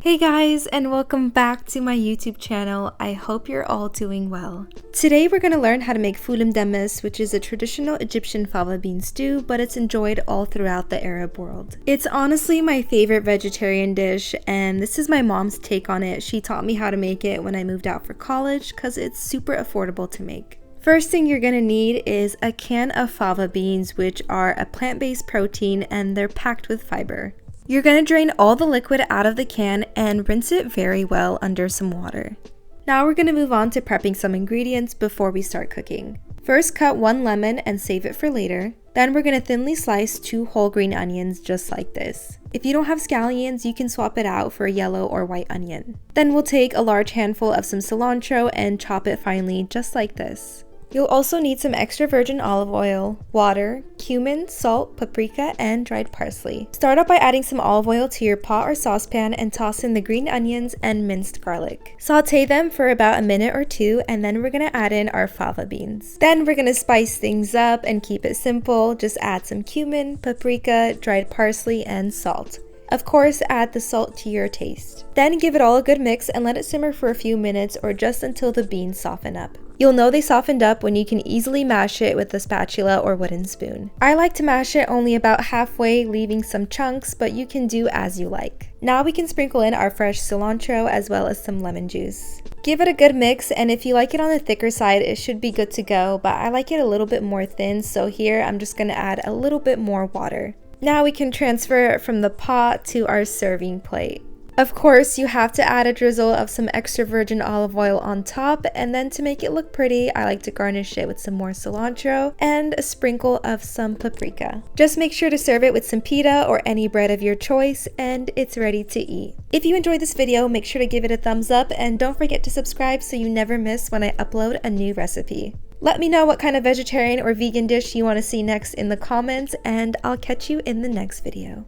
Hey guys, and welcome back to my YouTube channel. I hope you're all doing well. Today we're going to learn how to make ful medames, which is a traditional Egyptian fava bean stew, but it's enjoyed all throughout the Arab world. It's honestly my favorite vegetarian dish, and this is my mom's take on it. She taught me how to make it when I moved out for college because it's super affordable to make. First thing you're going to need is a can of fava beans, which are a plant-based protein and they're packed with fiber. You're going to drain all the liquid out of the can and rinse it very well under some water. Now we're going to move on to prepping some ingredients before we start cooking. First, cut 1 lemon and save it for later. Then we're going to thinly slice 2 whole green onions just like this. If you don't have scallions, you can swap it out for a yellow or white onion. Then we'll take a large handful of some cilantro and chop it finely just like this. You'll also need some extra virgin olive oil, water, cumin, salt, paprika, and dried parsley. Start out by adding some olive oil to your pot or saucepan and toss in the green onions and minced garlic. Saute them for about a minute or 2, and then we're going to add in our fava beans. Then we're going to spice things up and keep it simple. Just add some cumin, paprika, dried parsley, and salt. Of course, add the salt to your taste. Then give it all a good mix and let it simmer for a few minutes or just until the beans soften up. You'll know they softened up when you can easily mash it with a spatula or wooden spoon. I like to mash it only about halfway, leaving some chunks, but you can do as you like. Now we can sprinkle in our fresh cilantro as well as some lemon juice. Give it a good mix, and if you like it on the thicker side, it should be good to go, but I like it a little bit more thin, so here I'm just going to add a little bit more water. Now we can transfer it from the pot to our serving plate. Of course, you have to add a drizzle of some extra virgin olive oil on top, and then to make it look pretty, I like to garnish it with some more cilantro and a sprinkle of some paprika. Just make sure to serve it with some pita or any bread of your choice, and it's ready to eat. If you enjoyed this video, make sure to give it a thumbs up, and don't forget to subscribe so you never miss when I upload a new recipe. Let me know what kind of vegetarian or vegan dish you want to see next in the comments, and I'll catch you in the next video.